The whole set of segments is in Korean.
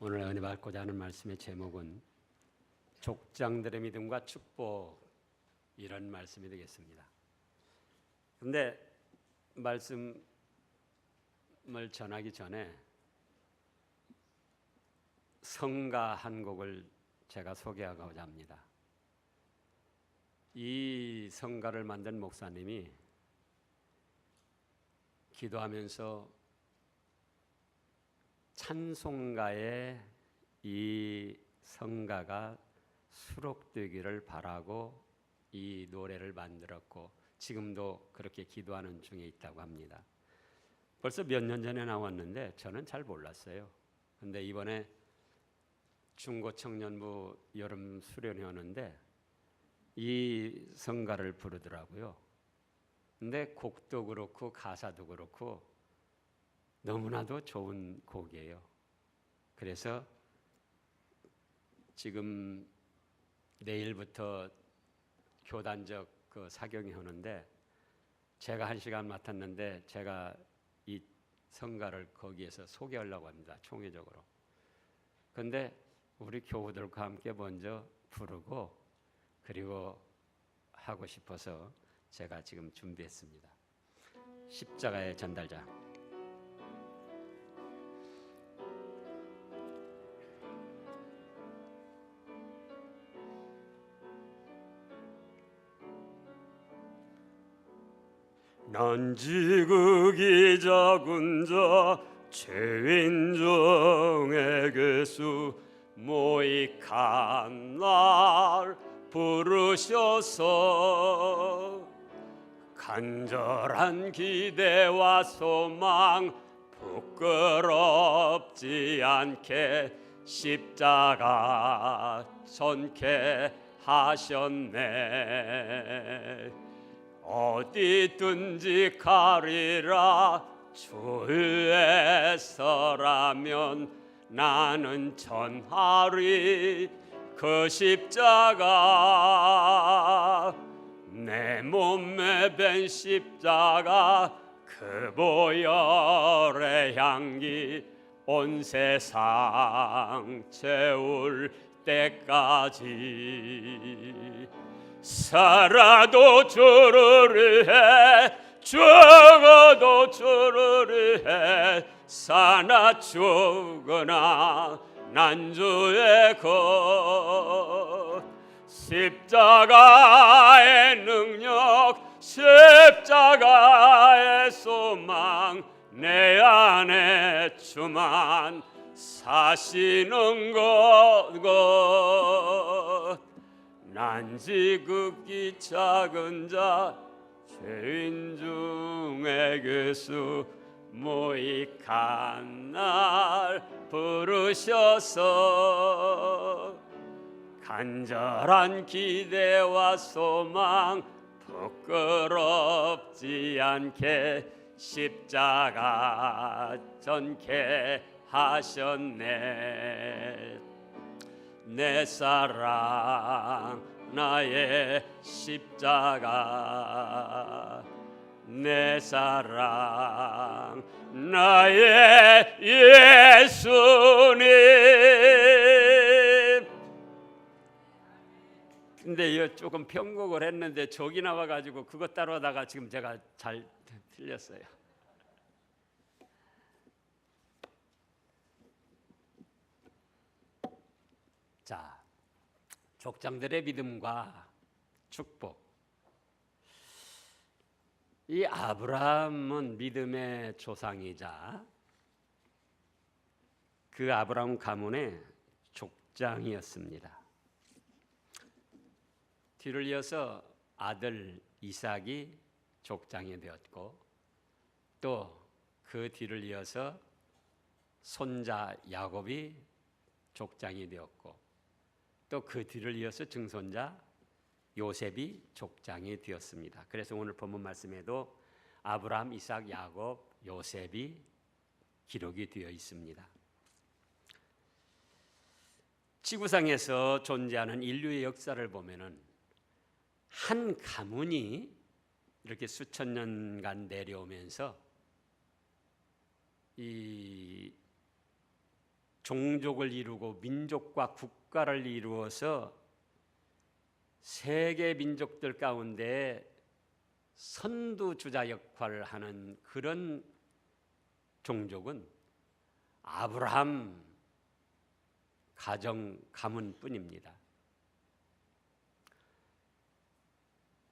오늘 은혜 받고자 하는 말씀의 제목은 족장들의 믿음과 축복, 이런 말씀이 되겠습니다. 그런데 말씀을 전하기 전에 성가 한 곡을 제가 소개하고자 합니다. 이 성가를 만든 목사님이 기도하면서 찬송가에 이 성가가 수록되기를 바라고 이 노래를 만들었고 지금도 그렇게 기도하는 중에 있다고 합니다. 벌써 몇 년 전에 나왔는데 저는 잘 몰랐어요. 근데 이번에 중고청년부 여름 수련회 오는데 이 성가를 부르더라고요. 근데 곡도 그렇고 가사도 그렇고 너무나도 좋은 곡이에요. 그래서 지금 내일부터 교단적 사경이 하는데 제가 1시간 맡았는데 제가 이 성가를 거기에서 소개하려고 합니다. 총회적으로. 그런데 우리 교우들과 함께 먼저 부르고 그리고 하고 싶어서 제가 지금 준비했습니다. 십자가의 전달자. 난 지극히 작은 자 죄인 중에 괴수 모익한 날 부르셔서 간절한 기대와 소망 부끄럽지 않게 십자가 전케 하셨네. 어디든지 가리라 주에서라면 나는 전하리 그 십자가. 내 몸에 밴 십자가 그 보혈의 향기 온 세상 채울 때까지 살아도 주를 위해 죽어도 주를 위해 사나 죽으나 난 주의 것. 십자가의 능력 십자가의 소망 내 안에 주만 사시는 것. 난 지극히 작은 자 죄인 중에 괴수 모익한 날 부르셔서 간절한 기대와 소망 부끄럽지 않게 십자가 전케 하셨네. 내 사랑 나의 십자가 내 사랑 나의 예수님. 근데 이거 조금 편곡을 했는데 족이 나와가지고 그것 따라하다가 지금 제가 잘 틀렸어요. 자, 족장들의 믿음과 축복. 이 아브라함은 믿음의 조상이자 그 아브라함 가문의 족장이었습니다. 뒤를 이어서 아들 이삭이 족장이 되었고 또 그 뒤를 이어서 손자 야곱이 족장이 되었고 또 그 뒤를 이어서 증손자 요셉이 족장이 되었습니다. 그래서 오늘 본문 말씀에도 아브라함, 이삭, 야곱, 요셉이 기록이 되어 있습니다. 지구상에서 존재하는 인류의 역사를 보면은 한 가문이 이렇게 수천 년간 내려오면서 이 종족을 이루고 민족과 국가를 이루어서 세계 민족들 가운데 선두주자 역할을 하는 그런 종족은 아브라함 가정 가문뿐입니다.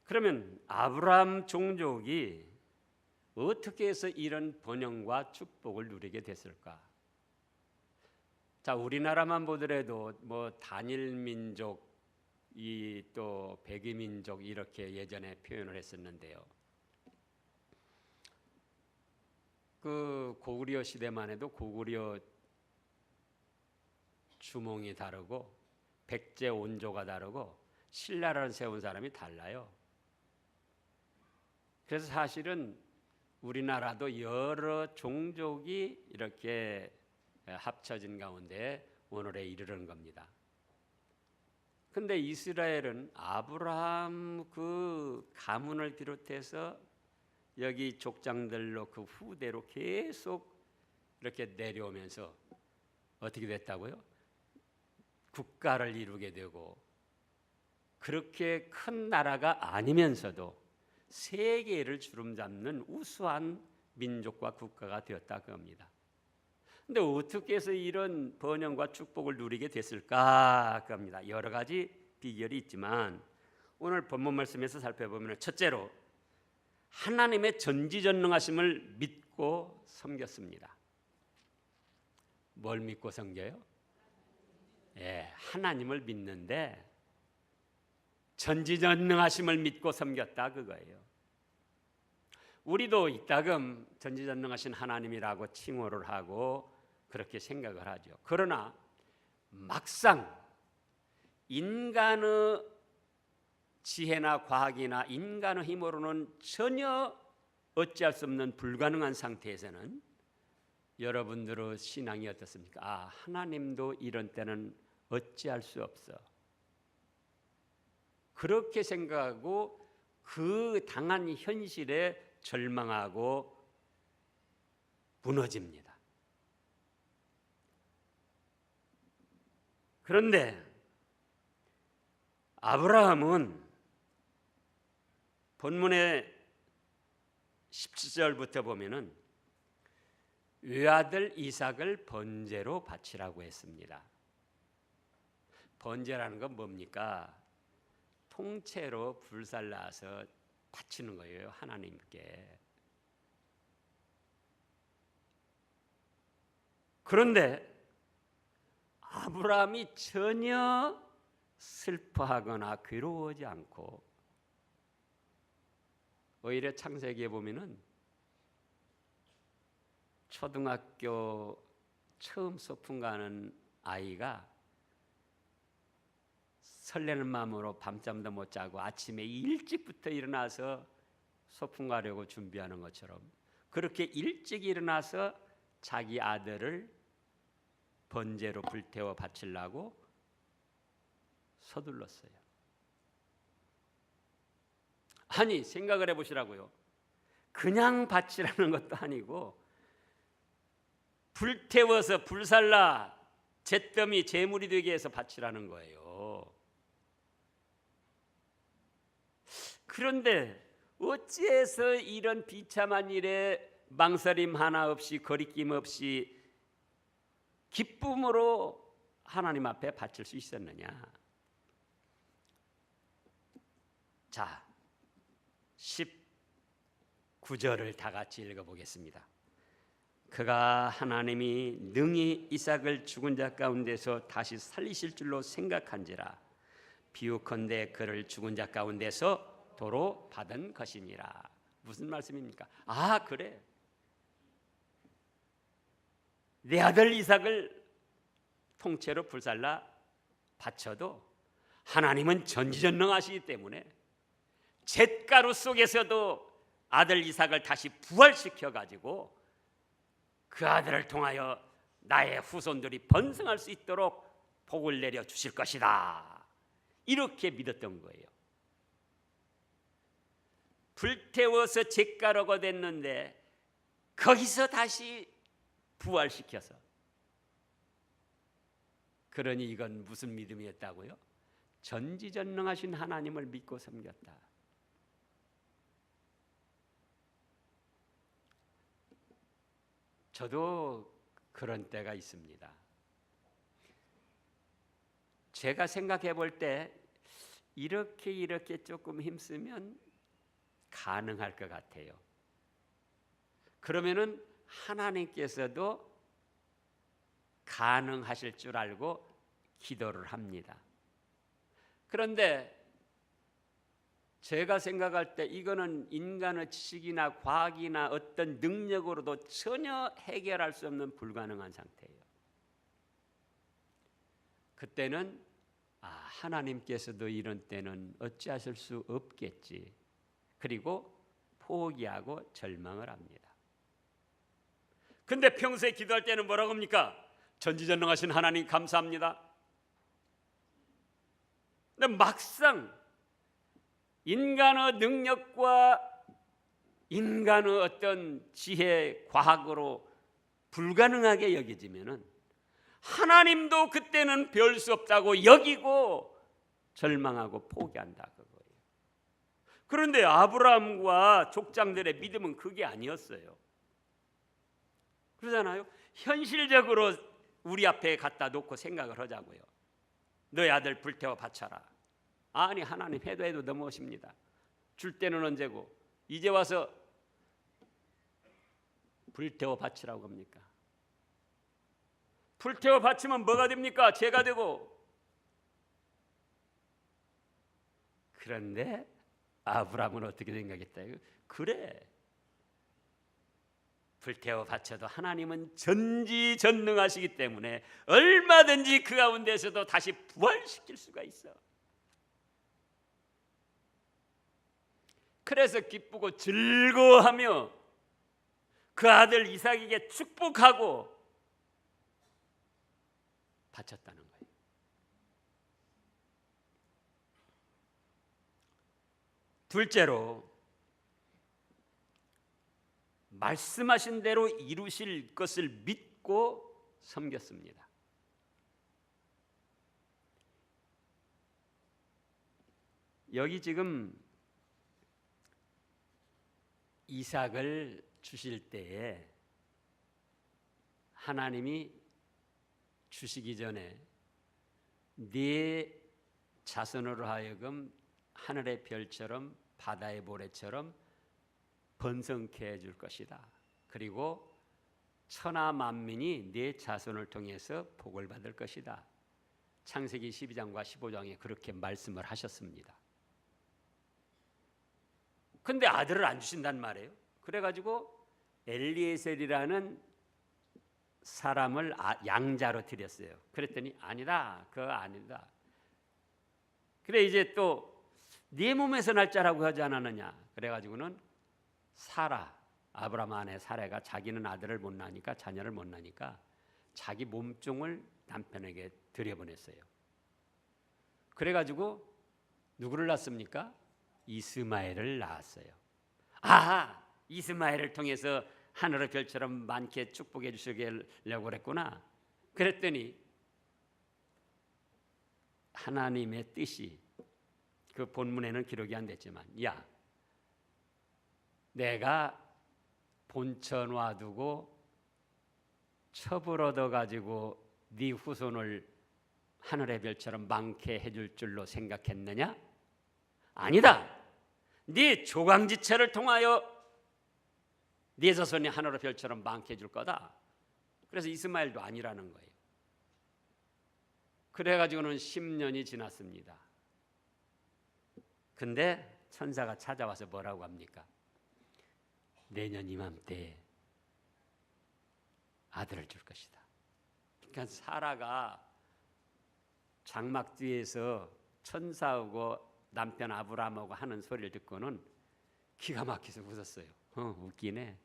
그러면 아브라함 종족이 어떻게 해서 이런 번영과 축복을 누리게 됐을까? 자, 우리나라만 보더라도 뭐 단일 민족, 이 또 백이 민족 이렇게 예전에 표현을 했었는데요. 그 고구려 시대만 해도 고구려 주몽이 다르고 백제 온조가 다르고 신라를 세운 사람이 달라요. 그래서 사실은 우리나라도 여러 종족이 이렇게 합쳐진 가운데 오늘에 이르는 겁니다. 근데 이스라엘은 아브라함 그 가문을 비롯해서 여기 족장들로 그 후대로 계속 이렇게 내려오면서 어떻게 됐다고요? 국가를 이루게 되고 그렇게 큰 나라가 아니면서도 세계를 주름잡는 우수한 민족과 국가가 되었다 그겁니다. 근데 어떻게 해서 이런 번영과 축복을 누리게 됐을까 그겁니다. 여러 가지 비결이 있지만 오늘 본문 말씀에서 살펴보면 첫째로 하나님의 전지전능하심을 믿고 섬겼습니다. 뭘 믿고 섬겨요? 하나님을 믿는데 전지전능하심을 믿고 섬겼다 그거예요. 우리도 이따금 전지전능하신 하나님이라고 칭호를 하고 그렇게 생각을 하죠. 그러나 막상 인간의 지혜나 과학이나 인간의 힘으로는 전혀 어찌할 수 없는 불가능한 상태에서는 여러분들의 신앙이 어떻습니까? 하나님도 이런 때는 어찌할 수 없어. 그렇게 생각하고 그 당한 현실에 절망하고 무너집니다. 그런데 아브라함은 본문의 17절부터 보면은 외아들 이삭을 번제로 바치라고 했습니다. 번제라는 건 뭡니까? 통째로 불살라서 바치는 거예요, 하나님께. 그런데 아브라함이 전혀 슬퍼하거나 괴로워하지 않고 오히려 창세기에 보면은 초등학교 처음 소풍 가는 아이가 설레는 마음으로 밤잠도 못 자고 아침에 일찍부터 일어나서 소풍 가려고 준비하는 것처럼 그렇게 일찍 일어나서 자기 아들을 번제로 불태워 바치려고 서둘렀어요. 아니, 생각을 해보시라고요. 그냥 바치라는 것도 아니고 불태워서 불살라 잿더미 제물이 되게 해서 바치라는 거예요. 그런데 어찌해서 이런 비참한 일에 망설임 하나 없이 거리낌 없이 기쁨으로 하나님 앞에 바칠 수 있었느냐? 자, 19절을 다 같이 읽어보겠습니다. 그가 하나님이 능히 이삭을 죽은 자 가운데서 다시 살리실 줄로 생각한지라 비유컨대 그를 죽은 자 가운데서 도로 받은 것이니라. 무슨 말씀입니까? 그래, 내 아들 이삭을 통째로 불살라 바쳐도 하나님은 전지전능하시기 때문에 잿가루 속에서도 아들 이삭을 다시 부활시켜 가지고 그 아들을 통하여 나의 후손들이 번성할 수 있도록 복을 내려 주실 것이다. 이렇게 믿었던 거예요. 불태워서 잿가루가 됐는데 거기서 다시 부활시켜서 그러니 이건 무슨 믿음이었다고요? 전지전능하신 하나님을 믿고 섬겼다. 저도 그런 때가 있습니다. 제가 생각해 볼 때 이렇게 조금 힘쓰면 가능할 것 같아요. 그러면은 하나님께서도 가능하실 줄 알고 기도를 합니다. 그런데 제가 생각할 때 이거는 인간의 지식이나 과학이나 어떤 능력으로도 전혀 해결할 수 없는 불가능한 상태예요. 그때는 하나님께서도 이런 때는 어찌하실 수 없겠지. 그리고 포기하고 절망을 합니다. 근데 평소에 기도할 때는 뭐라고 합니까? 전지전능하신 하나님 감사합니다. 근데 막상 인간의 능력과 인간의 어떤 지혜, 과학으로 불가능하게 여겨지면은 하나님도 그때는 별 수 없다고 여기고 절망하고 포기한다 그거예요. 그런데 아브라함과 족장들의 믿음은 그게 아니었어요. 그러잖아요. 현실적으로 우리 앞에 갖다 놓고 생각을 하자고요. 너희 아들 불태워 바쳐라. 아니 하나님 해도 넘어오십니다. 줄 때는 언제고 이제 와서 불태워 바치라고 합니까? 불태워 바치면 뭐가 됩니까? 죄가 되고. 그런데 아브라함은 어떻게 생각했다? 그래. 불태워 바쳐도 하나님은 전지전능하시기 때문에 얼마든지 그 가운데서도 다시 부활시킬 수가 있어. 그래서 기쁘고 즐거워하며 그 아들 이삭에게 축복하고 바쳤다는 거예요. 둘째로 말씀하신 대로 이루실 것을 믿고 섬겼습니다. 여기 지금 이삭을 주실 때에 하나님이 주시기 전에 네 자손으로 하여금 하늘의 별처럼 바다의 모래처럼 번성케 해줄 것이다. 그리고 천하 만민이 네 자손을 통해서 복을 받을 것이다. 창세기 12장과 15장에 그렇게 말씀을 하셨습니다. 근데 아들을 안 주신단 말이에요. 그래가지고 엘리에셀이라는 사람을 양자로 드렸어요. 그랬더니 아니다. 그거 아니다. 그래 이제 또 네 몸에서 날 자라고 하지 않았느냐. 그래가지고는 사라, 아브라함 아내 사라가 자기는 아들을 못 낳으니까 자녀를 못 낳으니까 자기 몸종을 남편에게 들여보냈어요. 그래가지고 누구를 낳습니까? 이스마엘을 낳았어요. 이스마엘을 통해서 하늘의 별처럼 많게 축복해 주시려고 그랬구나. 그랬더니 하나님의 뜻이 그 본문에는 기록이 안 됐지만 내가 본처 놔두고 첩을 얻어가지고 네 후손을 하늘의 별처럼 많게 해줄 줄로 생각했느냐? 아니다. 네 조강지체를 통하여 네 자손이 하늘의 별처럼 많게 해줄 거다. 그래서 이스마엘도 아니라는 거예요. 그래가지고는 10년이 지났습니다. 근데 천사가 찾아와서 뭐라고 합니까? 내년 이맘때에 아들을 줄 것이다. 그러니까 사라가 장막 뒤에서 천사하고 남편 아브라함하고 하는 소리를 듣고는 기가 막혀서 웃었어요. 웃기네.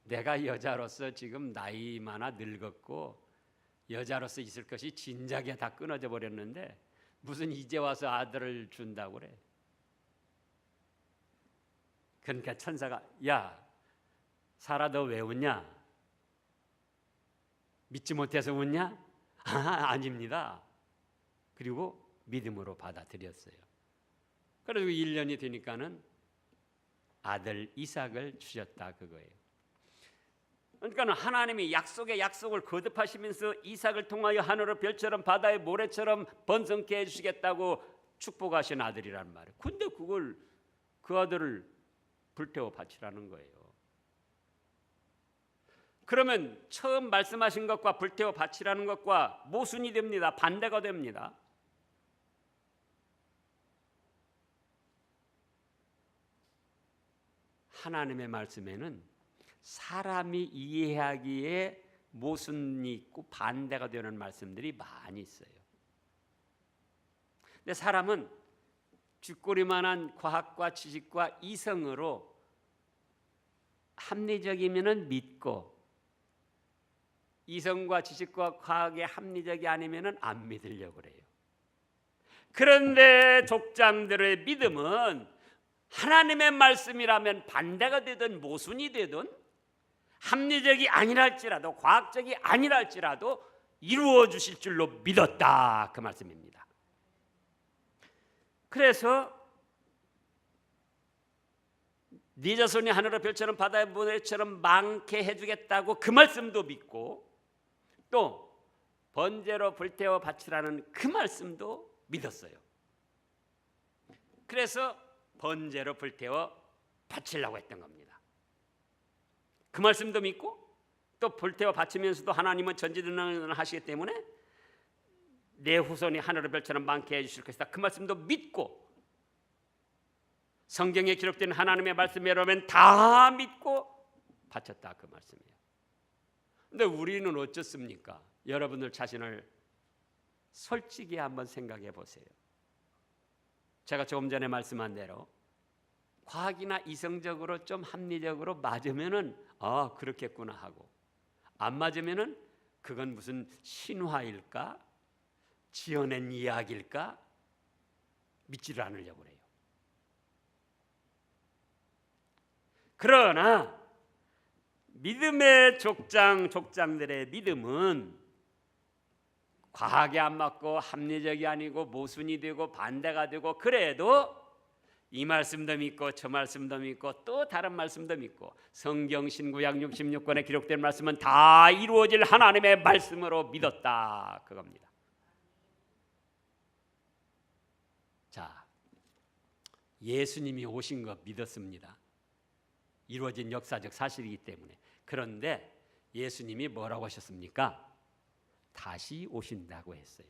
내가 여자로서 지금 나이 많아 늙었고 여자로서 있을 것이 진작에 다 끊어져 버렸는데 무슨 이제 와서 아들을 준다고 그래. 그러니까 천사가 사라 너 왜 웃냐? 믿지 못해서 웃냐? 아닙니다. 그리고 믿음으로 받아들였어요. 그리고 1년이 되니까는 아들 이삭을 주셨다 그거예요. 그러니까 하나님이 약속의 약속을 거듭하시면서 이삭을 통하여 하늘의 별처럼 바다의 모래처럼 번성케 해주시겠다고 축복하신 아들이란 말이에요. 근데 그걸 그 아들을 불태워 바치라는 거예요. 그러면 처음 말씀하신 것과 불태워 바치라는 것과 모순이 됩니다. 반대가 됩니다. 하나님의 말씀에는 사람이 이해하기에 모순이 있고 반대가 되는 말씀들이 많이 있어요. 근데 사람은 쥐꼬리만한 과학과 지식과 이성으로 합리적이면은 믿고 이성과 지식과 과학의 합리적이 아니면은 안 믿으려고 그래요. 그런데 족장들의 믿음은 하나님의 말씀이라면 반대가 되든 모순이 되든 합리적이 아니랄지라도 과학적이 아니랄지라도 이루어 주실 줄로 믿었다 그 말씀입니다. 그래서 네 자손이 하늘의 별처럼 바다의 모래처럼 많게 해주겠다고 그 말씀도 믿고 또 번제로 불태워 바치라는 그 말씀도 믿었어요. 그래서 번제로 불태워 바치려고 했던 겁니다. 그 말씀도 믿고 또 불태워 바치면서도 하나님은 전지전능을 하시기 때문에 내 후손이 하늘의 별처럼 많게 해주실 것이다 그 말씀도 믿고 성경에 기록된 하나님의 말씀이라면 다 믿고 바쳤다 그 말씀이에요. 근데 우리는 어쩌습니까? 여러분들 자신을 솔직히 한번 생각해 보세요. 제가 조금 전에 말씀한 대로 과학이나 이성적으로 좀 합리적으로 맞으면은 그렇겠구나 하고 안 맞으면은 그건 무슨 신화일까? 지어낸 이야기일까? 믿지를 않으려고 그래요. 그러나 믿음의 족장들의 믿음은 과학에 안 맞고 합리적이 아니고 모순이 되고 반대가 되고 그래도 이 말씀도 믿고 저 말씀도 믿고 또 다른 말씀도 믿고 성경 신구약 66권에 기록된 말씀은 다 이루어질 하나님의 말씀으로 믿었다 그겁니다. 자, 예수님이 오신 거 믿었습니다. 이루어진 역사적 사실이기 때문에. 그런데 예수님이 뭐라고 하셨습니까? 다시 오신다고 했어요.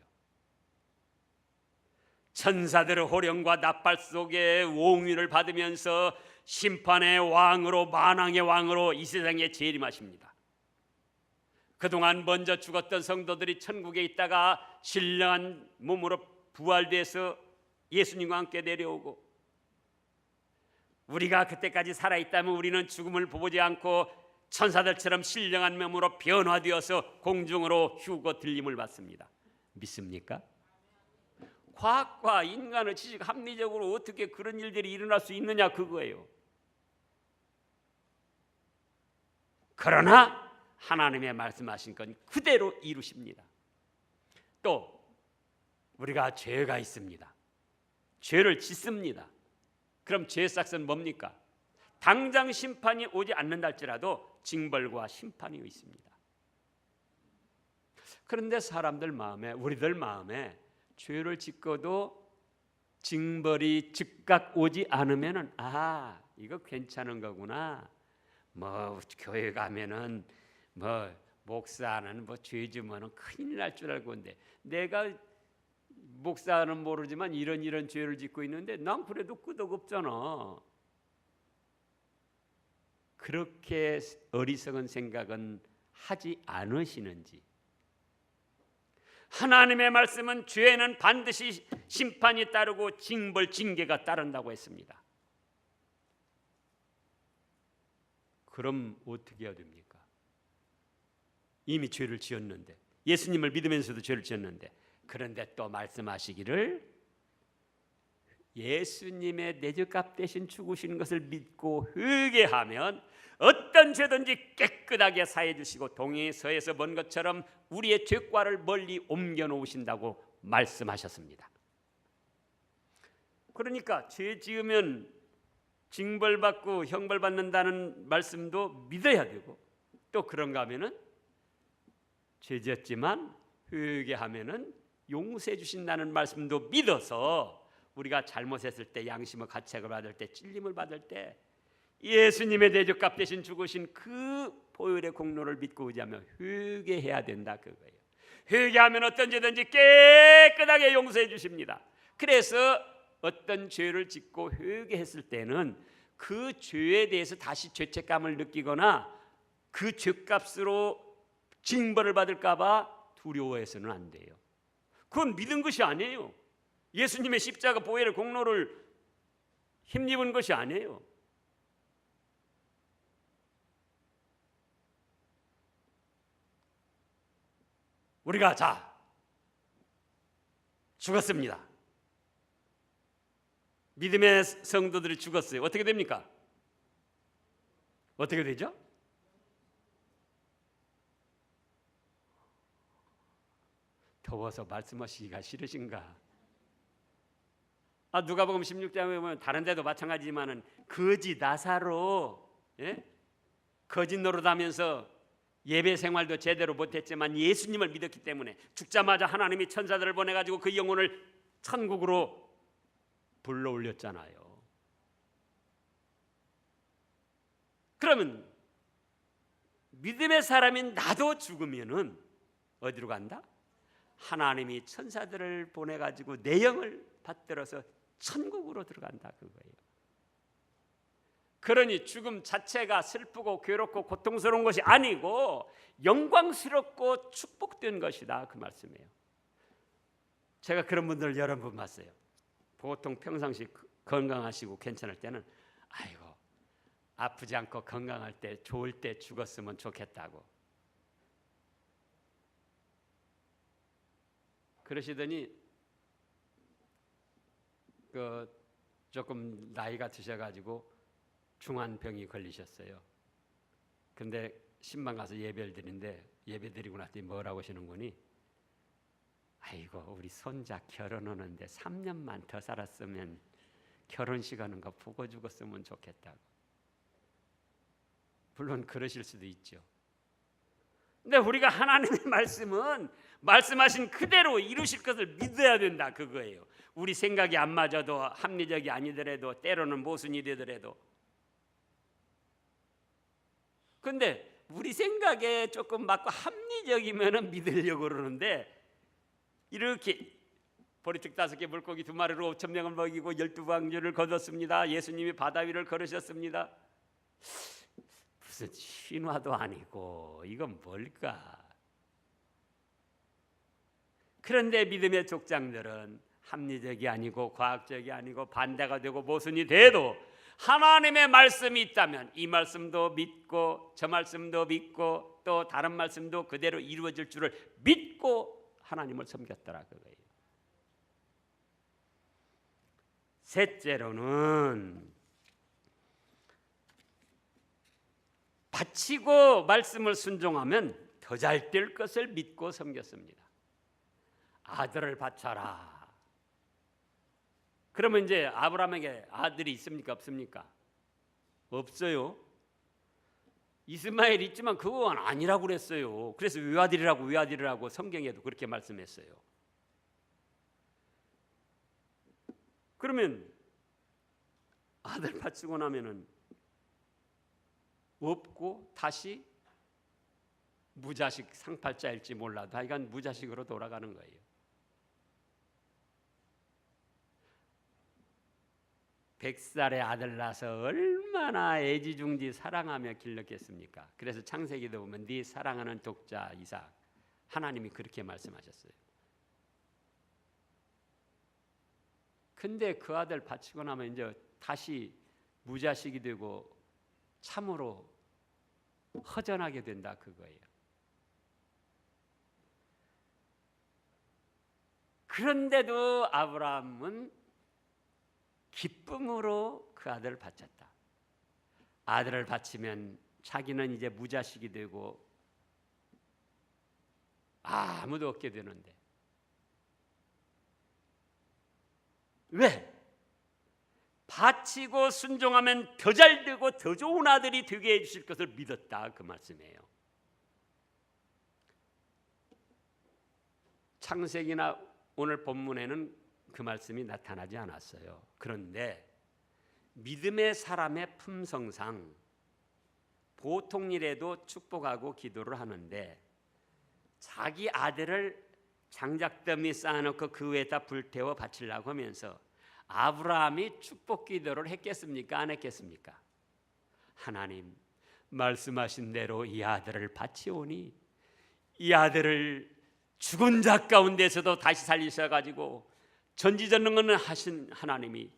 천사들의 호령과 나팔 속에 옹위를 받으면서 심판의 왕으로 만왕의 왕으로 이 세상에 재림하십니다. 그동안 먼저 죽었던 성도들이 천국에 있다가 신령한 몸으로 부활돼서 예수님과 함께 내려오고 우리가 그때까지 살아있다면 우리는 죽음을 보지 않고 천사들처럼 신령한 몸으로 변화되어서 공중으로 휴고 들림을 받습니다. 믿습니까? 과학과 인간의 지식 합리적으로 어떻게 그런 일들이 일어날 수 있느냐 그거예요. 그러나 하나님의 말씀하신 건 그대로 이루십니다. 또 우리가 죄가 있습니다. 죄를 짓습니다. 그럼 죄의 싹은 뭡니까? 당장 심판이 오지 않는다 할지라도 징벌과 심판이 있습니다. 그런데 사람들 마음에 우리들 마음에 죄를 짓고도 징벌이 즉각 오지 않으면은 이거 괜찮은 거구나. 뭐 교회 가면은 뭐 목사는 뭐 죄 지으면은 큰일 날 줄 알고 있는데 내가 목사는 모르지만 이런 죄를 짓고 있는데 난 그래도 끄덕없잖아. 그렇게 어리석은 생각은 하지 않으시는지. 하나님의 말씀은 죄에는 반드시 심판이 따르고 징벌, 징계가 따른다고 했습니다. 그럼 어떻게 해야 됩니까? 이미 죄를 지었는데 예수님을 믿으면서도 죄를 지었는데 그런데 또 말씀하시기를 예수님의 내 죄값 대신 죽으신 것을 믿고 회개하면 어떤 죄든지 깨끗하게 사해 주시고 동이 서에서 먼 것처럼 우리의 죄과를 멀리 옮겨 놓으신다고 말씀하셨습니다. 그러니까 죄 지으면 징벌받고 형벌받는다는 말씀도 믿어야 되고, 또 그런가 하면은 죄 지었지만 회개하면은 용서해 주신다는 말씀도 믿어서 우리가 잘못했을 때, 양심의 가책을 받을 때, 찔림을 받을 때 예수님의 내 죄값 대신 죽으신 그 보혈의 공로를 믿고 의지하며 회개해야 된다 그거예요. 회개하면 어떤 죄든지 깨끗하게 용서해 주십니다. 그래서 어떤 죄를 짓고 회개했을 때는 그 죄에 대해서 다시 죄책감을 느끼거나 그 죄값으로 징벌을 받을까 봐 두려워해서는 안 돼요. 그건 믿은 것이 아니에요. 예수님의 십자가 보혈의 공로를 힘입은 것이 아니에요. 우리가 죽었습니다. 믿음의 성도들이 죽었어요. 어떻게 됩니까? 어떻게 되죠? 더워서 말씀하시기가 싫으신가? 누가복음 16장에 보면 다른 데도 마찬가지지만은 거지 나사로, 거짓 노릇하면서 예배 생활도 제대로 못했지만 예수님을 믿었기 때문에 죽자마자 하나님이 천사들을 보내가지고 그 영혼을 천국으로 불러올렸잖아요. 그러면 믿음의 사람인 나도 죽으면은 어디로 간다? 하나님이 천사들을 보내가지고 내 영을 받들어서 천국으로 들어간다 그거예요. 그러니 죽음 자체가 슬프고 괴롭고 고통스러운 것이 아니고 영광스럽고 축복된 것이다 그 말씀이에요. 제가 그런 분들 여러 번 봤어요. 보통 평상시 건강하시고 괜찮을 때는 아이고 아프지 않고 건강할 때 좋을 때 죽었으면 좋겠다고 그러시더니 조금 나이가 드셔가지고 중환병이 걸리셨어요. 근데 신방 가서 예배를 드리는데 예배 드리고 났더니 뭐라고 하시는 분이 아이고 우리 손자 결혼하는데 3년만 더 살았으면 결혼식 하는 거 보고 죽었으면 좋겠다고. 물론 그러실 수도 있죠. 근데 우리가 하나님의 말씀은 말씀하신 그대로 이루실 것을 믿어야 된다 그거예요. 우리 생각이 안 맞아도 합리적이 아니더라도 때로는 모순이 되더라도 근데 우리 생각에 조금 맞고 합리적이면 믿으려고 그러는데 이렇게 보리떡 5개 물고기 2마리로 5,000명을 먹이고 12방주를 거뒀습니다. 예수님이 바다 위를 걸으셨습니다. 무슨 신화도 아니고 이건 뭘까? 그런데 믿음의 족장들은 합리적이 아니고 과학적이 아니고 반대가 되고 모순이 돼도 하나님의 말씀이 있다면 이 말씀도 믿고 저 말씀도 믿고 또 다른 말씀도 그대로 이루어질 줄을 믿고 하나님을 섬겼더라 그거예요. 셋째로는 바치고 말씀을 순종하면 더 잘 될 것을 믿고 섬겼습니다. 아들을 바쳐라. 그러면 이제 아브라함에게 아들이 있습니까? 없습니까? 없어요. 이스마엘 있지만 그건 아니라고 그랬어요. 그래서 외아들이라고 성경에도 그렇게 말씀했어요. 그러면 아들 바치고 나면은 없고 다시 무자식 상팔자일지 몰라도 하여간 무자식으로 돌아가는 거예요. 100살의 아들 낳아서 얼마나 애지중지 사랑하며 길렀겠습니까? 그래서 창세기도 보면 네 사랑하는 독자 이삭 하나님이 그렇게 말씀하셨어요. 근데 그 아들 바치고 나면 이제 다시 무자식이 되고 참으로 허전하게 된다 그거예요. 그런데도 아브라함은 기쁨으로 그 아들을 바쳤다. 아들을 바치면 자기는 이제 무자식이 되고 아무도 없게 되는데 왜? 바치고 순종하면 더 잘 되고 더 좋은 아들이 되게 해주실 것을 믿었다, 그 말씀이에요. 창세기나 오늘 본문에는 그 말씀이 나타나지 않았어요. 그런데 믿음의 사람의 품성상 보통 일에도 축복하고 기도를 하는데 자기 아들을 장작더미 쌓아놓고 그 위에다 불태워 바치려고 하면서 아브라함이 축복 기도를 했겠습니까? 안 했겠습니까? 하나님 말씀하신 대로 이 아들을 바치오니 이 아들을 죽은 자 가운데서도 다시 살리셔가지고 전지전능은 하신 하나님이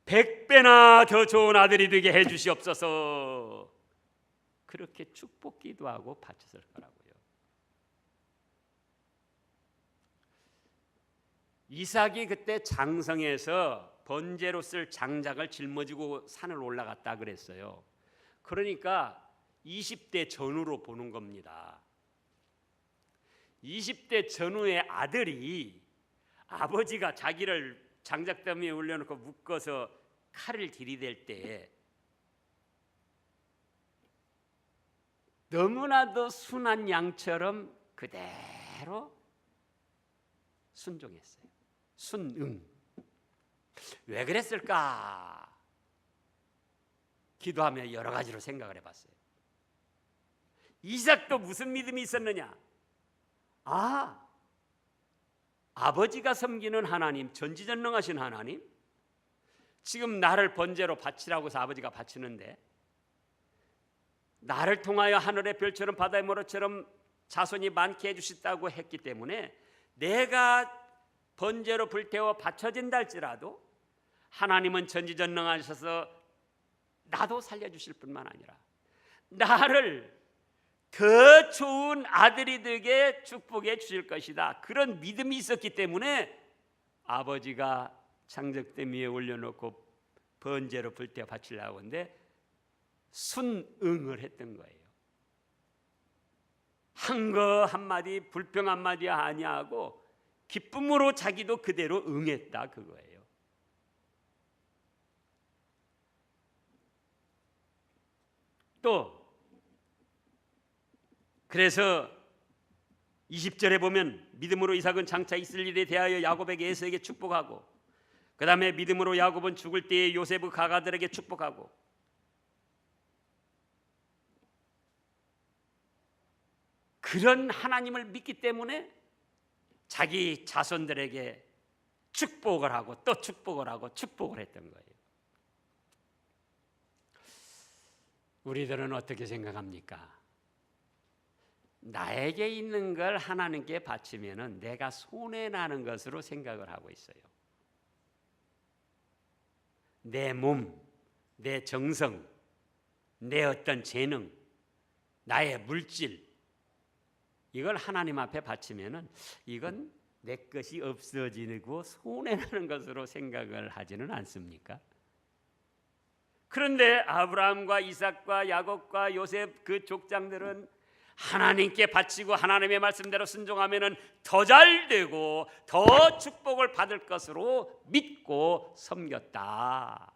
100배나 더 좋은 아들이 되게 해주시옵소서. 그렇게 축복 기도하고 바쳤을 거라고요. 이삭이 그때 장성에서 번제로 쓸 장작을 짊어지고 산을 올라갔다 그랬어요. 그러니까 20대 전후로 보는 겁니다. 20대 전후의 아들이 아버지가 자기를 장작더미에 올려놓고 묶어서 칼을 들이댈 때 너무나도 순한 양처럼 그대로 순종했어요. 순응. 왜 그랬을까? 기도하며 여러 가지로 생각을 해봤어요. 이삭도 무슨 믿음이 있었느냐? 아버지가 섬기는 하나님, 전지전능하신 하나님, 지금 나를 번제로 바치라고 해서 아버지가 바치는데 나를 통하여 하늘의 별처럼 바다의 모래처럼 자손이 많게 해주셨다고 했기 때문에 내가 번제로 불태워 바쳐진다 할지라도 하나님은 전지전능하셔서 나도 살려주실 뿐만 아니라 나를 더 좋은 아들이 되게 축복해 주실 것이다. 그런 믿음이 있었기 때문에 아버지가 장작더미 위에 올려놓고 번제로 불태워 바치려고 하는데 순응을 했던 거예요. 한 거 한마디 불평 한마디 아니하고 기쁨으로 자기도 그대로 응했다, 그거예요. 또 그래서 20절에 보면 믿음으로 이삭은 장차 있을 일에 대하여 야곱에게 에서에게 축복하고 그 다음에 믿음으로 야곱은 죽을 때에 요셉의 가가들에게 축복하고 그런 하나님을 믿기 때문에 자기 자손들에게 축복을 하고 또 축복을 하고 축복을 했던 거예요. 우리들은 어떻게 생각합니까? 나에게 있는 걸 하나님께 바치면은 내가 손해나는 것으로 생각을 하고 있어요. 내 몸, 내 정성, 내 어떤 재능, 나의 물질 이걸 하나님 앞에 바치면은 이건 내 것이 없어지고 손해나는 것으로 생각을 하지는 않습니까? 그런데 아브라함과 이삭과 야곱과 요셉 그 족장들은 하나님께 바치고 하나님의 말씀대로 순종하면은 더 잘 되고 더 축복을 받을 것으로 믿고 섬겼다.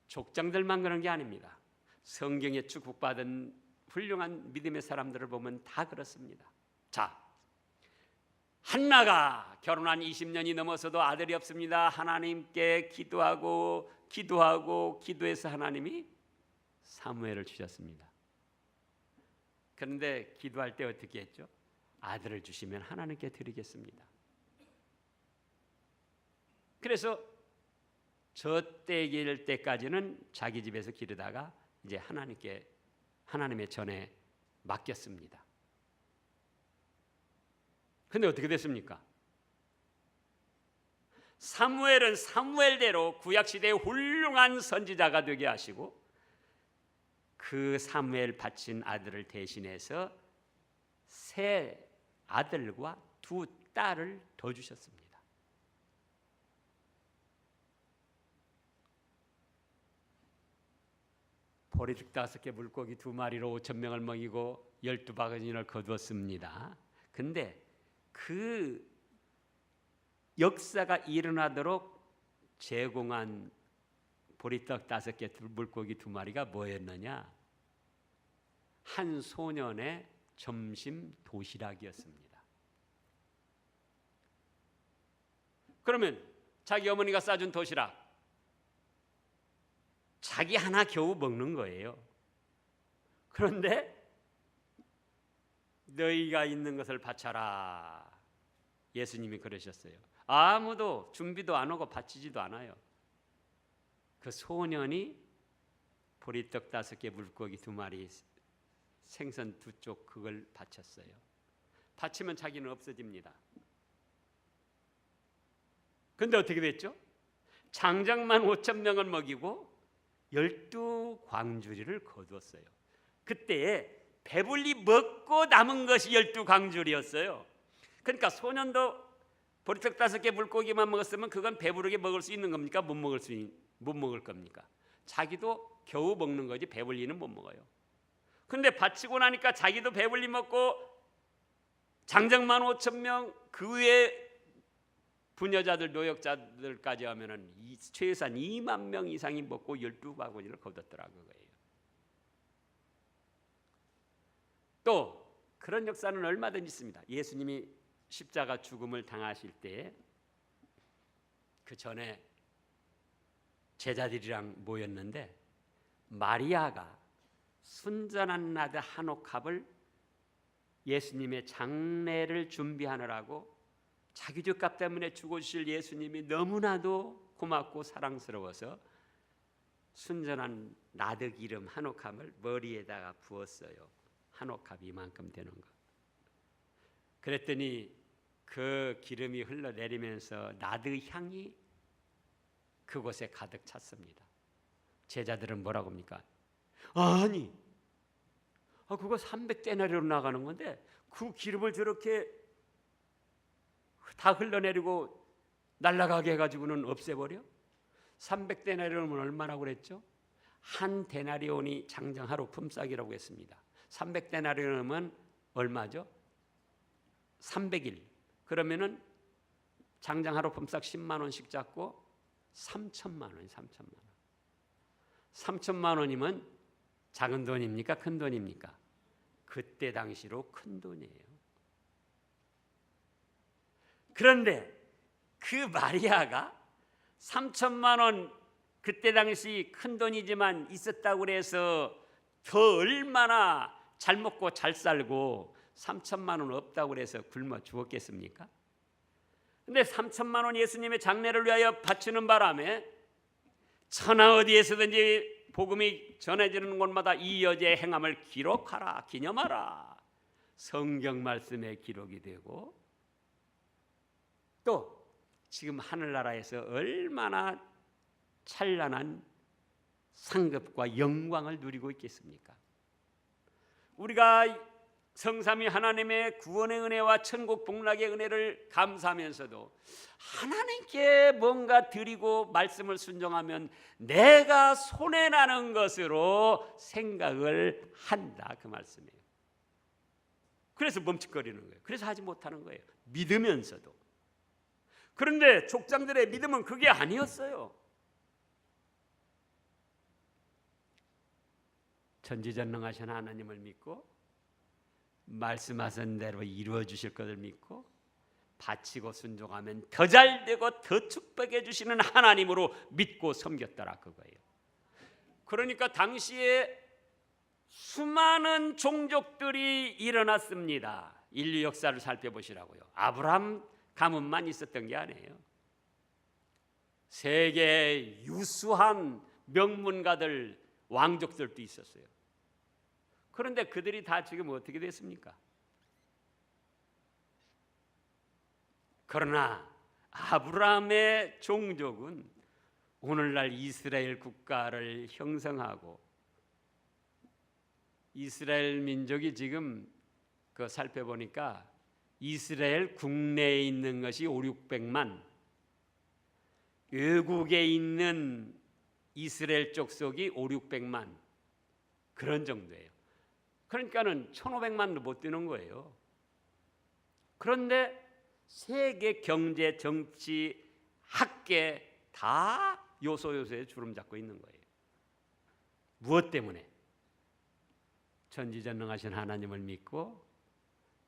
족장들만 그런 게 아닙니다. 성경에 축복받은 훌륭한 믿음의 사람들을 보면 다 그렇습니다. 자, 한나가 결혼한 20년이 넘어서도 아들이 없습니다. 하나님께 기도해서 하나님이 사무엘을 주셨습니다. 그런데 기도할 때 어떻게 했죠? 아들을 주시면 하나님께 드리겠습니다. 그래서 저 때일 때까지는 자기 집에서 기르다가 이제 하나님의 전에 맡겼습니다. 근데 어떻게 됐습니까? 사무엘은 사무엘대로 구약시대의 훌륭한 선지자가 되게 하시고 그 사무엘 바친 아들을 대신해서 세 아들과 두 딸을 더 주셨습니다. 보리떡 5개 물고기 2마리로 5,000명을 먹이고 12바구니를 거두었습니다. 근데 그 역사가 일어나도록 제공한 보리떡 5개 물고기 2마리가 뭐였느냐? 한 소년의 점심 도시락이었습니다. 그러면 자기 어머니가 싸준 도시락 자기 하나 겨우 먹는 거예요. 그런데 너희가 있는 것을 바쳐라. 예수님이 그러셨어요. 아무도 준비도 안 하고 바치지도 않아요. 그 소년이 보리떡 5개 물고기 2마리 생선 2쪽 그걸 바쳤어요. 바치면 자기는 없어집니다. 근데 어떻게 됐죠? 장정만 5,000명을 먹이고 12광주리를 거두었어요. 그때 배불리 먹고 남은 것이 12광주리였어요. 그러니까 소년도 보리떡 5개 물고기만 먹었으면 그건 배부르게 먹을 수 있는 겁니까? 못 먹을 겁니까? 자기도 겨우 먹는 거지 배불리는 못 먹어요. 근데 바치고 나니까 자기도 배불리 먹고 장정만 5,000명 그 외에 부녀자들 노역자들까지 하면은 최소한 2만 명 이상이 먹고 12바구니를 거뒀더라고요. 또 그런 역사는 얼마든지 있습니다. 예수님이 십자가 죽음을 당하실 때 그 전에 제자들이랑 모였는데 마리아가 순전한 나드 한 옥합을 예수님의 장례를 준비하느라고 자기 죄값 때문에 죽어주실 예수님이 너무나도 고맙고 사랑스러워서 순전한 나드 기름 한 옥합을 머리에다가 부었어요. 한 옥합 이만큼 되는 거. 그랬더니 그 기름이 흘러내리면서 나드 향이 그곳에 가득 찼습니다. 제자들은 뭐라고 합니까? 아니, 그거 300데나리로 나가는 건데 그 기름을 저렇게 다 흘러내리고 날아가게 해가지고는 없애버려? 300데나리온은 얼마라고 그랬죠? 한 데나리온이 장정 하루 품삯이라고 했습니다. 300데나리온은 얼마죠? 300일. 그러면은 장정 하루 품삯 10만 원씩 잡고 3천만 원이 3천만 원. 3천만 원이면 작은 돈입니까? 큰 돈입니까? 그때 당시로 큰 돈이에요. 그런데 그 마리아가 3천만 원 그때 당시 큰 돈이지만 있었다고 해서 더 얼마나 잘 먹고 잘 살고 3천만 원 없다고 해서 굶어 죽었겠습니까? 근데 3천만 원 예수님의 장례를 위하여 바치는 바람에 천하 어디에서든지 복음이 전해지는 곳마다 이 여자의 행함을 기록하라, 기념하라. 성경 말씀에 기록이 되고 또 지금 하늘나라에서 얼마나 찬란한 상급과 영광을 누리고 있겠습니까? 우리가 성삼위 하나님의 구원의 은혜와 천국 복락의 은혜를 감사하면서도 하나님께 뭔가 드리고 말씀을 순종하면 내가 손해나는 것으로 생각을 한다 그 말씀이에요. 그래서 멈칫거리는 거예요. 그래서 하지 못하는 거예요. 믿으면서도. 그런데 족장들의 믿음은 그게 아니었어요. 전지전능하신 하나님을 믿고 말씀하신 대로 이루어 주실 것을 믿고 바치고 순종하면 더 잘되고 더 축복해 주시는 하나님으로 믿고 섬겼더라 그거예요. 그러니까 당시에 수많은 종족들이 일어났습니다. 인류 역사를 살펴보시라고요. 아브라함 가문만 있었던 게 아니에요. 세계 유수한 명문가들 왕족들도 있었어요. 그런데 그들이 다 지금 어떻게 됐습니까? 그러나 아브라함의 종족은 오늘날 이스라엘 국가를 형성하고 이스라엘 민족이 지금 그 살펴보니까 이스라엘 국내에 있는 것이 5,600만, 외국에 있는 이스라엘 족속이 5,600만, 그런 정도예요. 그러니까는 1,500만도 못 되는 거예요. 그런데 세계 경제, 정치, 학계 다 요소요소에 주름 잡고 있는 거예요. 무엇 때문에? 전지전능하신 하나님을 믿고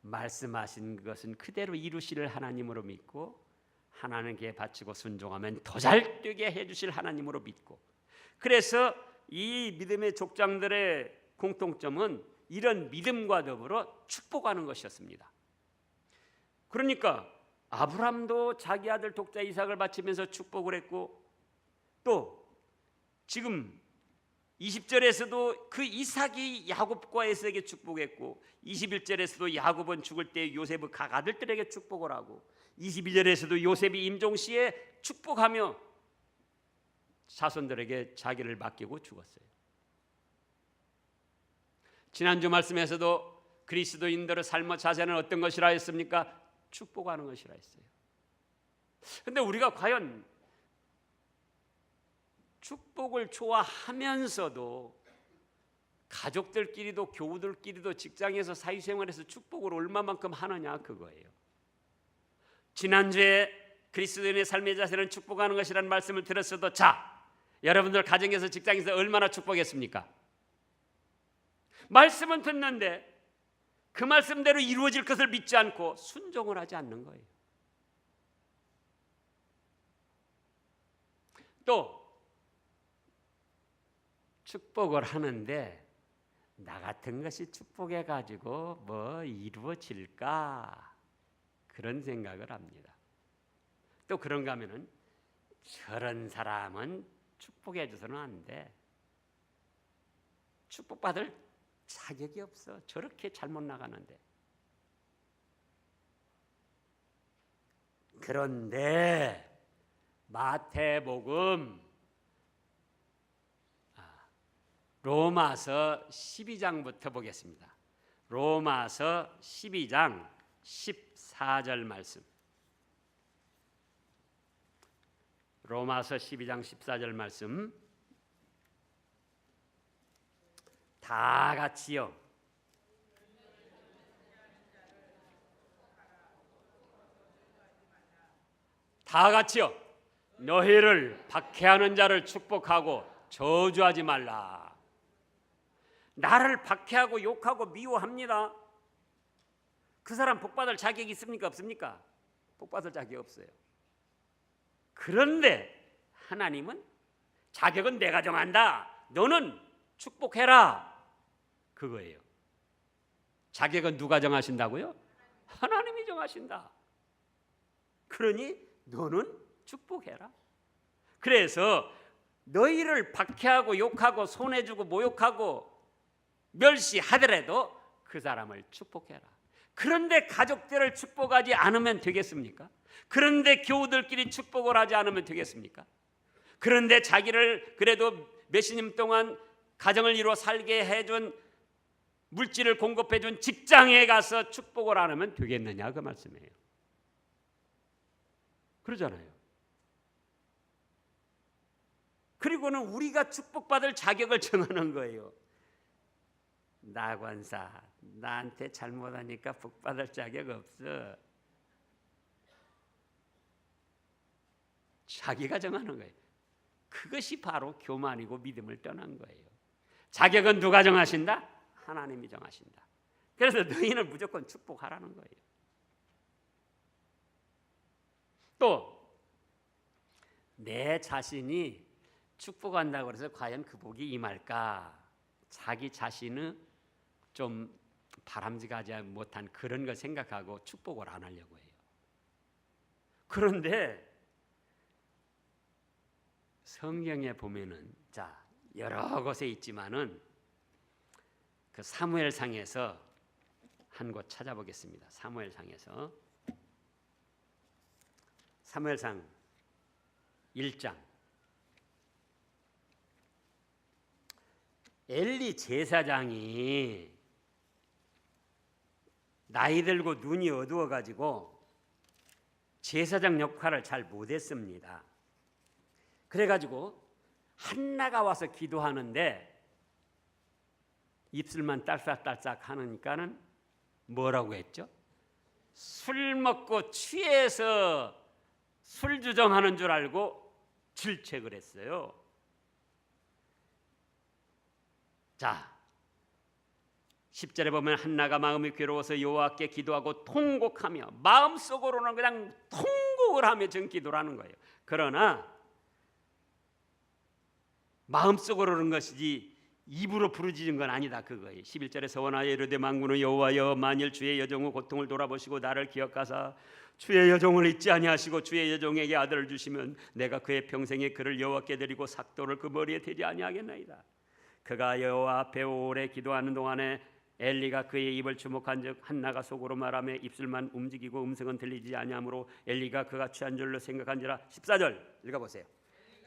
말씀하신 것은 그대로 이루실 하나님으로 믿고 하나님께 바치고 순종하면 더 잘 되게 해주실 하나님으로 믿고, 그래서 이 믿음의 족장들의 공통점은 이런 믿음과 더불어 축복하는 것이었습니다. 그러니까 아브라함도 자기 아들 독자 이삭을 바치면서 축복을 했고, 또 지금 20절에서도 그 이삭이 야곱과 에서에게 축복했고, 21절에서도 야곱은 죽을 때 요셉의 각 아들들에게 축복을 하고, 22절에서도 요셉이 임종시에 축복하며 자손들에게 자기를 맡기고 죽었어요. 지난주 말씀에서도 그리스도인들의 삶의 자세는 어떤 것이라 했습니까? 축복하는 것이라 했어요. 그런데 우리가 과연 축복을 좋아하면서도 가족들끼리도 교우들끼리도 직장에서 사회생활에서 축복을 얼마만큼 하느냐, 그거예요. 지난주에 그리스도인의 삶의 자세는 축복하는 것이라는 말씀을 들었어도, 자, 여러분들 가정에서 직장에서 얼마나 축복했습니까? 말씀은 듣는데 그 말씀대로 이루어질 것을 믿지 않고 순종을 하지 않는 거예요. 또 축복을 하는데 나 같은 것이 축복해 가지고 뭐 이루어질까, 그런 생각을 합니다. 또 그런가 하면은 저런 사람은 축복해 줘서는 안 돼, 축복받을 자격이 없어, 저렇게 잘못 나가는데. 그런데 마태복음 로마서 12장부터 보겠습니다. 로마서 12장 14절 말씀. 로마서 12장 14절 말씀 다 같이요. 다 같이요. 너희를 박해하는 자를 축복하고 저주하지 말라. 나를 박해하고 욕하고 미워합니다. 그 사람 복받을 자격이 있습니까? 없습니까? 복받을 자격이 없어요. 그런데 하나님은 자격은 내가 정한다, 너는 축복해라, 그거예요. 자격은 누가 정하신다고요? 하나님이 정하신다. 그러니 너는 축복해라. 그래서 너희를 박해하고 욕하고 손해주고 모욕하고 멸시하더라도 그 사람을 축복해라. 그런데 가족들을 축복하지 않으면 되겠습니까? 그런데 교우들끼리 축복을 하지 않으면 되겠습니까? 그런데 자기를 그래도 몇십 년 동안 가정을 이루어 살게 해준, 물질을 공급해준 직장에 가서 축복을 안 하면 되겠느냐, 그 말씀이에요. 그러잖아요. 그리고는 우리가 축복받을 자격을 정하는 거예요. 나 권사, 나한테 잘못하니까 복받을 자격 없어. 자기가 정하는 거예요. 그것이 바로 교만이고 믿음을 떠난 거예요. 자격은 누가 정하신다? 하나님이 정하신다. 그래서 너희는 무조건 축복하라는 거예요. 또 내 자신이 축복한다고 해서 과연 그 복이 임할까? 자기 자신은 좀 바람직하지 못한 그런 걸 생각하고 축복을 안 하려고 해요. 그런데 성경에 보면은, 자, 여러 곳에 있지만은 그 사무엘상에서 한 곳 찾아보겠습니다. 사무엘상에서, 사무엘상 1장. 엘리 제사장이 나이 들고 눈이 어두워 가지고 제사장 역할을 잘 못했습니다. 그래가지고 한나가 와서 기도하는데 입술만 딸싹딸싹 하니까는 뭐라고 했죠? 술 먹고 취해서 술 주정하는 줄 알고 질책을 했어요. 자, 10절에 보면 한나가 마음이 괴로워서 여호와께 기도하고 통곡하며, 마음속으로는 그냥 통곡을 하며 지금 기도를 하는 거예요. 그러나 마음속으로는 것이지 입으로 부르짖은 건 아니다 그거예요. 11절에 서원하여 이르되 만군의 여호와여, 만일 주의 여종의 고통을 돌아보시고 나를 기억하사 주의 여종을 잊지 아니하시고 주의 여종에게 아들을 주시면 내가 그의 평생에 그를 여호와께 드리고 삭도를 그 머리에 대지 아니하겠나이다. 그가 여호와 앞에 오래 기도하는 동안에 엘리가 그의 입을 주목한즉 한나가 속으로 말하며 입술만 움직이고 음성은 들리지 아니하므로 엘리가 그가 취한 줄로 생각한지라. 14절 읽어보세요.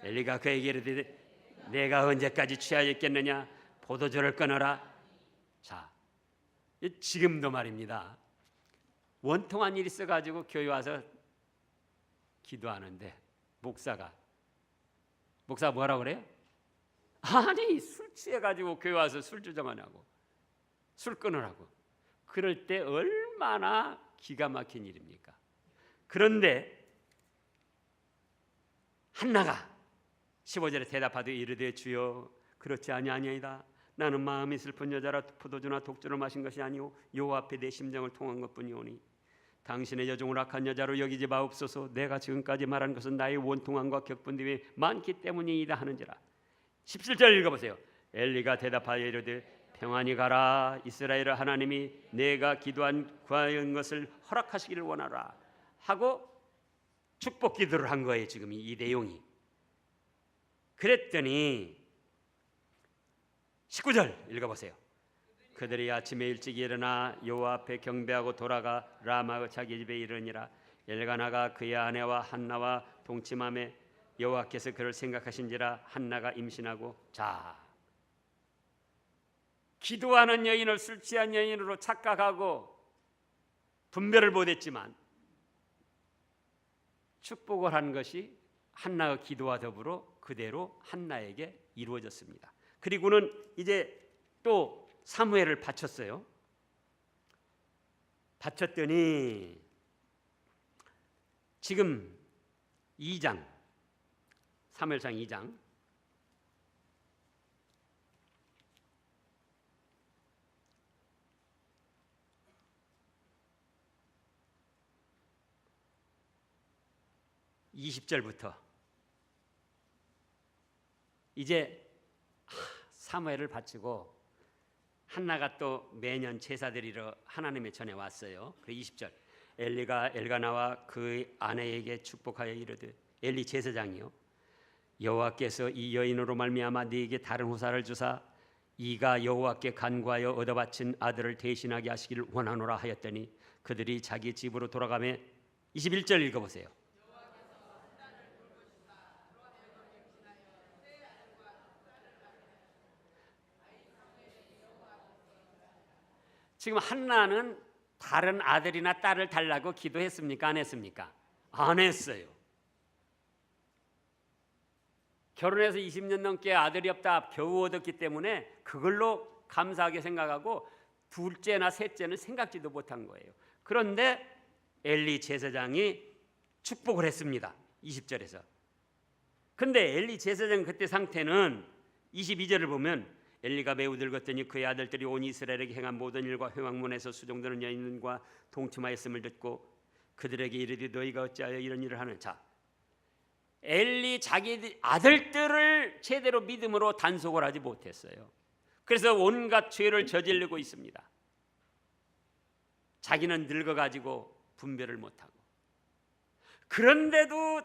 엘리가 그에게 이르되 내가 언제까지 취하여 있겠느냐, 포도주를 끊어라. 자, 지금도 말입니다. 원통한 일이 있어가지고 교회 와서 기도하는데 목사가 뭐라고 그래요? 아니, 술 취해가지고 교회 와서 술 주정하냐고, 술 끊으라고. 그럴 때 얼마나 기가 막힌 일입니까? 그런데 한나가 15절에 대답하되 이르되 주여 그렇지 아니하니이다. 나는 마음이 슬픈 여자라 포도주나 독주를 마신 것이 아니오 여호와 앞에 내 심정을 통한 것뿐이오니 당신의 여종을 악한 여자로 여기지 마옵소서. 내가 지금까지 말한 것은 나의 원통함과 격분됨이 많기 때문이다 하는지라. 17절 읽어보세요. 엘리가 대답하여 이르되 평안히 가라. 이스라엘 하나님이 내가 구한 것을 허락하시기를 원하라 하고 축복 기도를 한 거예요. 지금 이 내용이. 그랬더니 19절 읽어보세요. 그들이 아침에 일찍 일어나 여호와 앞에 경배하고 돌아가 라마의 자기 집에 이르니라. 엘가나가 그의 아내와 한나와 동침하며 여호와께서 그를 생각하신지라. 한나가 임신하고. 자, 기도하는 여인을 술 취한 여인으로 착각하고 분별을 못했지만 축복을 한 것이 한나의 기도와 더불어 그대로 한나에게 이루어졌습니다. 그리고는 이제 또 사무엘을 바쳤어요. 바쳤더니 지금 2장, 사무엘상 2장 20절부터 이제 사무엘을 바치고 한나가 또 매년 제사 드리러 하나님의 전에 왔어요. 그 20절 엘리가 엘가나와 그 아내에게 축복하여 이르되, 엘리 제사장이요, 여호와께서 이 여인으로 말미암아 네게 다른 후사를 주사 이가 여호와께 간구하여 얻어 바친 아들을 대신하게 하시기를 원하노라 하였더니 그들이 자기 집으로 돌아가며. 21절 읽어보세요. 지금 한나는 다른 아들이나 딸을 달라고 기도했습니까? 안 했습니까? 안 했어요. 결혼해서 20년 넘게 아들이 없다 겨우 얻었기 때문에 그걸로 감사하게 생각하고 둘째나 셋째는 생각지도 못한 거예요. 그런데 엘리 제사장이 축복을 했습니다. 20절에서. 근데 엘리 제사장 그때 상태는 22절을 보면 엘리가 매우 늙었더니 그의 아들들이 온 이스라엘에게 행한 모든 일과 회막문에서 수종드는 여인과 동침하였음을 듣고 그들에게 이르되 너희가 어찌하여 이런 일을 하는. 자, 엘리 자기 아들들을 제대로 믿음으로 단속을 하지 못했어요. 그래서 온갖 죄를 저지르고 있습니다. 자기는 늙어가지고 분별을 못하고. 그런데도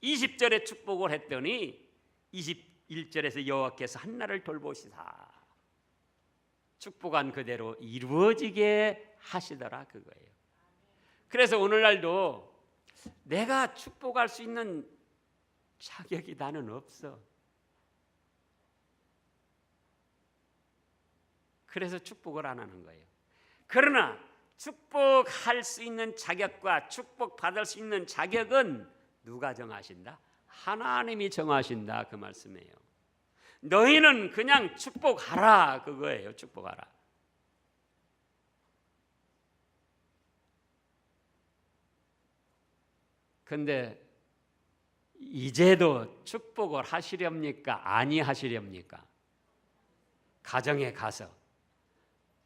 20절에 축복을 했더니 21절에서 여호와께서 한나를 돌보시사 축복한 그대로 이루어지게 하시더라 그거예요. 그래서 오늘날도 내가 축복할 수 있는 자격이 나는 없어. 그래서 축복을 안 하는 거예요. 그러나 축복할 수 있는 자격과 축복받을 수 있는 자격은 누가 정하신다? 하나님이 정하신다 그 말씀이에요. 너희는 그냥 축복하라, 그거예요. 축복하라. 근데 이제도 축복을 하시렵니까? 아니하시렵니까? 가정에 가서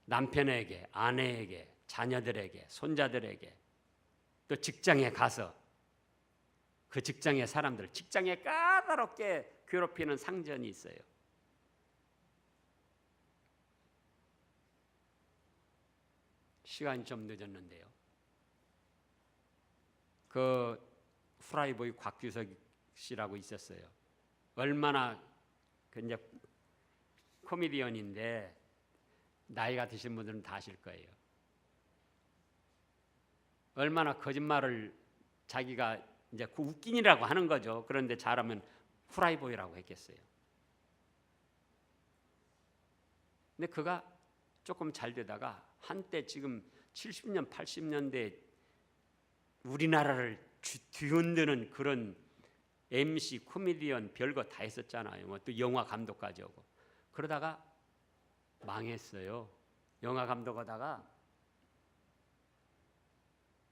남편에게, 아내에게, 자녀들에게, 손자들에게, 또 직장에 가서 그 직장의 사람들, 직장에 까다롭게 괴롭히는 상전이 있어요. 시간이 좀 늦었는데요. 그 후라이보이 곽규석 씨라고 있었어요. 얼마나 이제 코미디언인데 나이가 드신 분들은 다 아실 거예요. 얼마나 거짓말을 자기가 이제 웃긴이라고 하는 거죠. 그런데 잘하면 후라이보이라고 했겠어요. 근데 그가 조금 잘 되다가 한때 지금 70년, 80년대 우리나라를 뒤흔드는 그런 MC, 코미디언 별거 다 했었잖아요. 뭐 또 영화 감독까지 오고. 그러다가 망했어요. 영화 감독하다가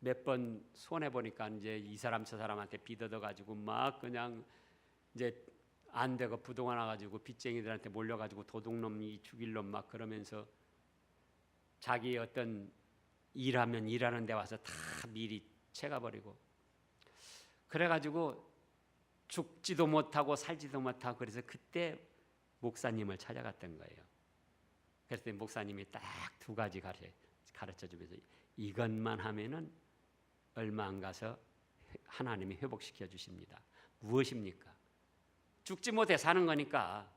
몇 번 손해 보니까 이제 이 사람 저 사람한테 빚어져 가지고 막 그냥 이제 안 되고 부도가 나 가지고 빚쟁이들한테 몰려 가지고 도둑놈이 죽일 놈 막 그러면서 자기 어떤 일하면 일하는 데 와서 다 미리 채가 버리고 그래 가지고 죽지도 못하고 살지도 못하고 그래서 그때 목사님을 찾아갔던 거예요. 그랬더니 목사님이 딱 두 가지 가르쳐 주면서 이것만 하면은 얼마 안 가서 하나님이 회복시켜 주십니다. 무엇입니까? 죽지 못해 사는 거니까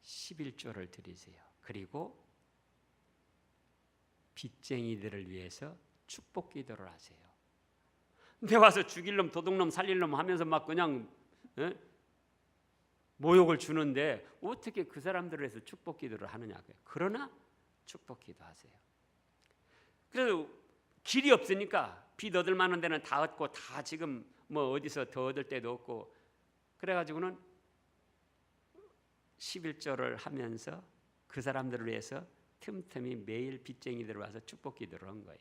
11조를 드리세요. 그리고 빚쟁이들을 위해서 축복 기도를 하세요. 근데 와서 죽일 놈, 도둑놈, 살릴 놈 하면서 막 그냥 모욕을 주는데 어떻게 그 사람들을 위해서 축복 기도를 하느냐고요. 그러나 축복 기도하세요. 그래서 길이 없으니까 빚 얻을 만한 데는 다 얻고 다 지금 뭐 어디서 더 얻을 데도 없고 그래가지고는 11조를 하면서 그 사람들을 위해서 틈틈이 매일 빚쟁이들 와서 축복 기도를 한 거예요.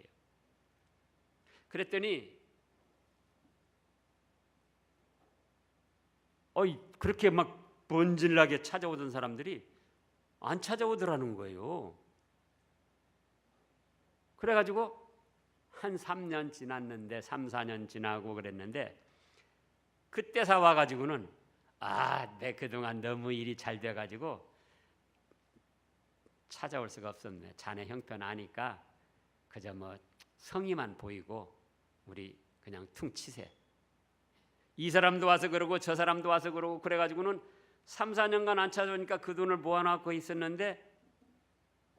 그랬더니 그렇게 막 번질나게 찾아오던 사람들이 안 찾아오더라는 거예요. 그래가지고 한 3년 지났는데 3, 4년 지나고 그랬는데 그때서 와가지고는 내 그동안 너무 일이 잘 돼가지고 찾아올 수가 없었네. 자네 형편 아니까 그저 뭐 성의만 보이고 우리 그냥 퉁치세. 이 사람도 와서 그러고 저 사람도 와서 그러고 그래가지고는 3, 4년간 안 찾아오니까 그 돈을 모아놓고 있었는데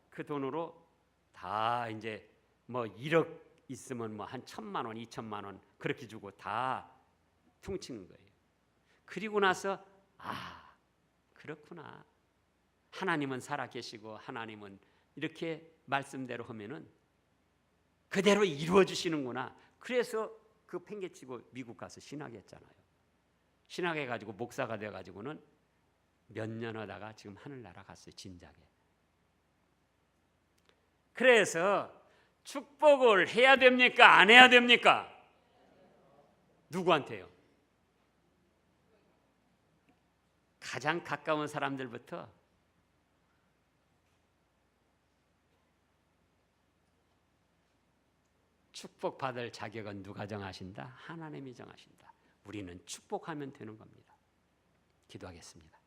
그 돈으로 다 이제 뭐 1억 있으면 뭐 한 1,000만 원, 2,000만 원 그렇게 주고 다 퉁치는 거예요. 그리고 나서 그렇구나. 하나님은 살아계시고 하나님은 이렇게 말씀대로 하면은 그대로 이루어 주시는구나. 그래서 그 팽개치고 미국 가서 신학했잖아요. 신학해가지고 목사가 돼가지고는 몇 년 하다가 지금 하늘나라 갔어요. 진작에. 그래서 축복을 해야 됩니까? 안 해야 됩니까? 누구한테요? 가장 가까운 사람들부터 축복받을 자격은 누가 정하신다? 하나님이 정하신다. 우리는 축복하면 되는 겁니다. 기도하겠습니다.